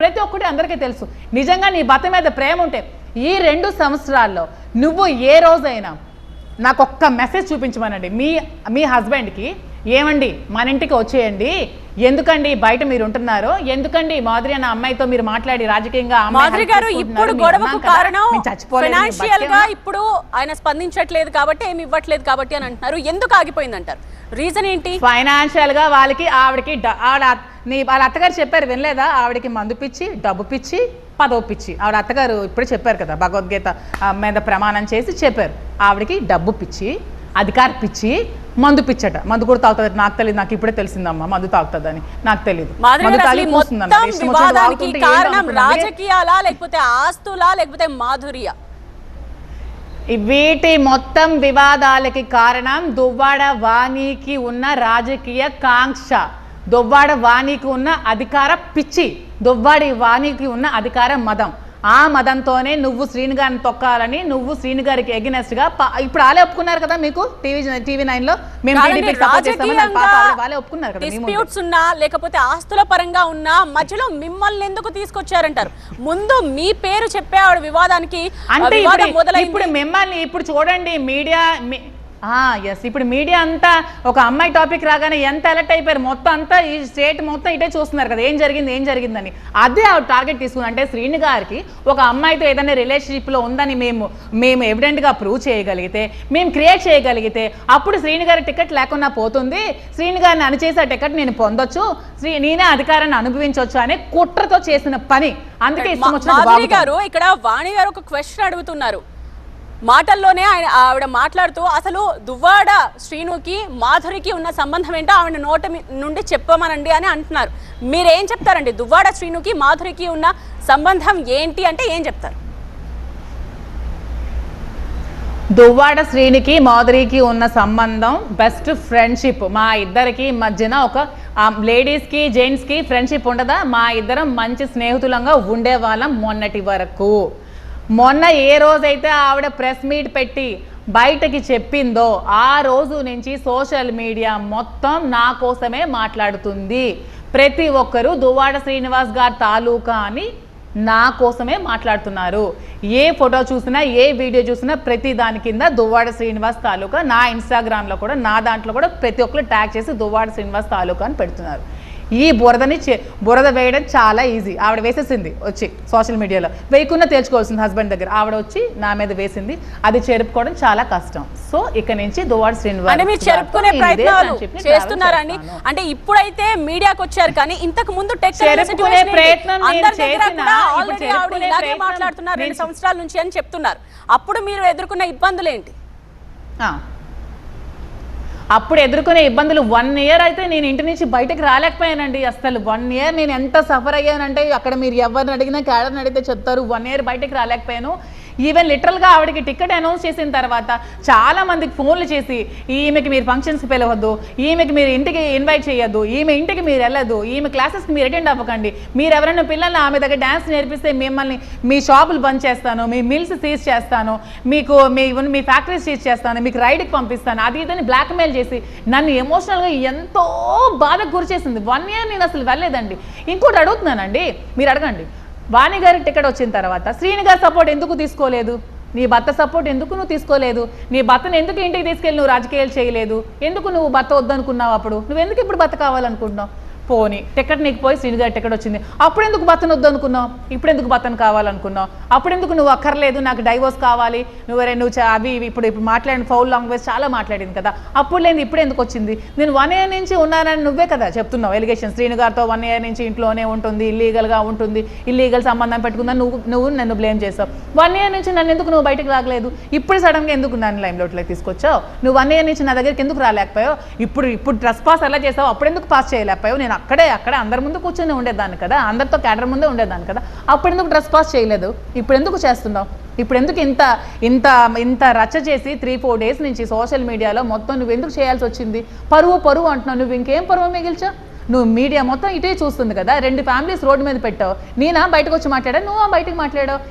ప్రతి ఒక్కటి అందరికీ తెలుసు. నిజంగా నీ భర్త మీద ప్రేమ ఉంటే ఈ 2 సంవత్సరాల్లో నువ్వు ఏ రోజైనా నాకు ఒక్క మెసేజ్ చూపించమనండి మీ హస్బెండ్కి, ఏమండి మన ఇంటికి వచ్చేయండి, ఎందుకండి బయట మీరు ఉంటున్నారు, ఎందుకండి మాధురి అన్న అమ్మాయితో మీరు మాట్లాడి రాజకీయంగా మాధురి గారు ఇప్పుడు గొడవకు కారణం ఫైనాన్షియల్ గా ఇప్పుడు ఆయన స్పందించట్లేదు కాబట్టి ఏమి ఇవ్వట్లేదు కాబట్టి అని అంటున్నారు. ఎందుకు ఆగిపోయింది అంటారు? రీజన్ ఏంటి? ఫైనాన్షియల్ గా ఆవిడకి వాళ్ళ అత్తగారు చెప్పారు, వినలేదా? ఆవిడకి మందు పిచ్చి, డబ్బు పిచ్చి, పదవి పిచ్చి. ఆవిడ అత్తగారు ఇప్పుడు చెప్పారు కదా, భగవద్గీత మీద ప్రమాణం చేసి చెప్పారు. ఆవిడకి డబ్బు పిచ్చి, అధికార పిచ్చి, మందు పిచ్చట. మందు కూడా తాగుతుంది, నాకు తెలియదు, నాకు ఇప్పుడే తెలిసిందమ్మా మందు తాగుతుందని, నాకు తెలియదు. రాజకీయాలా లేకపోతే ఆస్తులా లేకపోతే మాధుర్య? వీటి మొత్తం వివాదాలకి కారణం దువ్వాడ వాణికి ఉన్న రాజకీయ కాంక్ష, దువ్వాడ వాణికి ఉన్న అధికార పిచ్చి, దువ్వాడి వాణికి ఉన్న అధికార మదం. ఆ మదంతోనే నువ్వు శ్రీను గారిని తొక్కాలని, నువ్వు శ్రీను గారికి ఎగ్నెస్ట్ గా ఇప్పుడు వాళ్ళే ఒప్పుకున్నారు కదా, మీకు TV9 లో మేము వాళ్ళే ఒప్పుకున్నారు కదా. డిస్ప్యూట్స్ ఉన్నా లేకపోతే ఆస్తుల పరంగా ఉన్నా మధ్యలో మిమ్మల్ని ఎందుకు తీసుకొచ్చారంటారు? ముందు మీ పేరు చెప్పే ఆవిడ వివాదానికి అంటే ఇప్పుడు మిమ్మల్ని ఇప్పుడు చూడండి మీడియా ఎస్, ఇప్పుడు మీడియా అంతా ఒక అమ్మాయి టాపిక్ రాగానే ఎంత అలర్ట్ అయిపోయారు, మొత్తం అంతా ఈ స్టేట్ మొత్తం ఇటే చూస్తున్నారు కదా, ఏం జరిగిందని. అదే ఆవిడ టార్గెట్ తీసుకుని, అంటే శ్రీను గారికి ఒక అమ్మాయితో ఏదైనా రిలేషన్షిప్లో ఉందని మేము ఎవిడెంట్గా ప్రూవ్ చేయగలిగితే, మేము క్రియేట్ చేయగలిగితే అప్పుడు శ్రీను గారి టికెట్ లేకుండా పోతుంది, శ్రీను గారిని అణిచేసే టికెట్ నేను పొందొచ్చు, నేనే అధికారాన్ని అనుభవించవచ్చు అనే కుట్రతో చేసిన పని. అందుకే ఇష్టం వచ్చిన గారు ఇక్కడ వాణి గారు ఒక క్వశ్చన్ అడుగుతున్నారు మాటల్లోనే. ఆవిడ మాట్లాడుతూ అసలు దువ్వాడ శ్రీనుకి మాధురికి ఉన్న సంబంధం ఏంటో ఆవిడ నోట నుండి చెప్పమనండి అని అంటున్నారు. మీరేం చెప్తారండి? దువ్వాడ శ్రీనుకి మాధురికి ఉన్న సంబంధం ఏంటి అంటే ఏం చెప్తారు? దువ్వాడ శ్రీనికి మాధురికి ఉన్న సంబంధం బెస్ట్ ఫ్రెండ్షిప్. మా ఇద్దరికి మధ్యన ఒక లేడీస్కి జెంట్స్కి ఫ్రెండ్షిప్ ఉండదా? మా ఇద్దరం మంచి స్నేహితులంగా ఉండేవాళ్ళం మొన్నటి వరకు. మొన్న ఏ రోజైతే ఆవిడ ప్రెస్ మీట్ పెట్టి బయటకి చెప్పిందో ఆ రోజు నుంచి సోషల్ మీడియా మొత్తం నా కోసమే మాట్లాడుతుంది. ప్రతి ఒక్కరూ దువ్వాడ శ్రీనివాస్ గారి తాలూకా అని నా కోసమే మాట్లాడుతున్నారు. ఏ ఫోటో చూసినా ఏ వీడియో చూసినా ప్రతి దాని కింద దువ్వాడ శ్రీనివాస్ తాలూకా, నా ఇన్స్టాగ్రామ్లో కూడా నా దాంట్లో కూడా ప్రతి ఒక్కరు ట్యాగ్ చేసి దువ్వాడ శ్రీనివాస్ తాలూకా అని పెడుతున్నారు. ఈ బురద వేయడం చాలా ఈజీ. ఆవిడ వేసేసింది వచ్చి సోషల్ మీడియాలో, వేయకుండా తేల్చుకోవాల్సింది హస్బెండ్ దగ్గర. ఆవిడ వచ్చి నా మీద వేసింది, అది చెరుపుకోవడం చాలా కష్టం. సో ఇక నుంచి దువ్వాడ శ్రీనివాస్ చెరుపుకునే ప్రయత్నాలు చేస్తున్నారండి. అంటే ఇప్పుడైతే మీడియాకి వచ్చారు, కానీ ఇంతకు ముందు చెరుపుకునే ప్రయత్నం మాట్లాడుతున్నారు 2 సంవత్సరాల నుంచి అని చెప్తున్నారు. అప్పుడు మీరు ఎదుర్కొన్న ఇబ్బందులు ఏంటి? అప్పుడు ఎదుర్కొనే ఇబ్బందులు 1 ఇయర్ అయితే నేను ఇంటి నుంచి బయటకు రాలేకపోయానండి. అసలు 1 ఇయర్ నేను ఎంత సఫర్ అయ్యానంటే, అక్కడ మీరు ఎవరిని అడిగినా క్యాడర్ని అడిగితే చెప్తారు. 1 ఇయర్ బయటకు రాలేకపోయాను. ఈవెన్ లిటరల్గా ఆవిడకి టికెట్ అనౌన్స్ చేసిన తర్వాత చాలా మందికి ఫోన్లు చేసి, ఈమెకి మీరు ఫంక్షన్స్కి పిలవద్దు, ఈమెకి మీరు ఇంటికి ఇన్వైట్ చేయొద్దు, ఈమె ఇంటికి మీరు వెళ్ళదు, ఈమె క్లాసెస్కి మీరు అటెండ్ అవ్వకండి, మీరు ఎవరైనా పిల్లల్ని ఆమె దగ్గర డ్యాన్స్ నేర్పిస్తే మిమ్మల్ని మీ షాపులు బంద్ చేస్తాను, మీ మిల్స్ సీజ్ చేస్తాను, మీకు మీ ఫ్యాక్టరీస్ సీజ్ చేస్తాను, మీకు రైడ్కి పంపిస్తాను, అది ఇదని బ్లాక్మెయిల్ చేసి నన్ను ఎమోషనల్గా ఎంతో బాధకు గురి చేసింది. 1 ఇయర్ నేను అసలు వెళ్ళలేదండి. ఇంకోటి అడుగుతున్నానండి, మీరు అడగండి. వాణి గారి టికెట్ వచ్చిన తర్వాత శ్రీని గారి సపోర్ట్ ఎందుకు తీసుకోలేదు? నీ భర్త సపోర్ట్ ఎందుకు నువ్వు తీసుకోలేదు? నీ భర్తను ఎందుకు ఇంటికి తీసుకెళ్ళి నువ్వు రాజకీయాలు చేయలేదు? ఎందుకు నువ్వు భర్త వద్దనుకున్నావు? అప్పుడు నువ్వు ఎందుకు ఇప్పుడు భర్త కావాలనుకుంటున్నావు? పోనీ టికెట్ నీకు పోయి శ్రీను గారి టికెట్ వచ్చింది, అప్పుడు ఎందుకు భర్తను వద్దు అనుకున్నావు? ఇప్పుడు ఎందుకు భర్తను కావాలనుకున్నావు? అప్పుడు ఎందుకు నువ్వు అక్కర్లేదు నాకు డైవోర్స్ కావాలి, నువ్వు అవి ఇప్పుడు మాట్లాడిన ఫౌల్ లాంగ్వేజ్ చాలా మాట్లాడింది కదా, అప్పుడు లేదు ఇప్పుడు ఎందుకు వచ్చింది? నేను 1 ఇయర్ నుంచి ఉన్నానని నువ్వే కదా చెప్తున్నావు ఎలిగేషన్. శ్రీను గారితో 1 ఇయర్ నుంచి ఇంట్లోనే ఉంటుంది, ఇల్లీగల్గా ఉంటుంది, ఇల్లీగల్ సంబంధం పెట్టుకుందని నువ్వు నన్ను బ్లేమ్ చేసావు. 1 ఇయర్ నుంచి నన్ను ఎందుకు నువ్వు బయటకు రాగలేదు? ఇప్పుడు సడన్గా ఎందుకు నన్ను లైమ్లోట్లోకి తీసుకొచ్చావు? నువ్వు 1 ఇయర్ నుంచి నా దగ్గరికి ఎందుకు రాలేకపోయావు? ఇప్పుడు డ్రెస్ పాస్ ఎలా చేసావు? అప్పుడు ఎందుకు పాస్ చేయలేకపోయావు? నేను అక్కడే అందరి ముందు కూర్చొని ఉండేదాన్ని కదా, అందరితో క్యాడర్ ముందే ఉండేదాన్ని కదా, అప్పుడు ఎందుకు డ్రెస్ పాస్ చేయలేదు? ఇప్పుడు ఎందుకు చేస్తున్నావు? ఇప్పుడు ఎందుకు ఇంత రచ్చ చేసి 3-4 డేస్ నుంచి సోషల్ మీడియాలో మొత్తం నువ్వు ఎందుకు చేయాల్సి వచ్చింది? పరువు అంటున్నావు. నువ్వు ఇంకేం పరువు మిగిల్చావు? నువ్వు మీడియా మొత్తం ఇటే చూస్తుంది కదా, 2 ఫ్యామిలీస్ రోడ్డు మీద పెట్టావు. నేనా బయటకు వచ్చి మాట్లాడా, నువ్వు బయటకు మాట్లాడావు.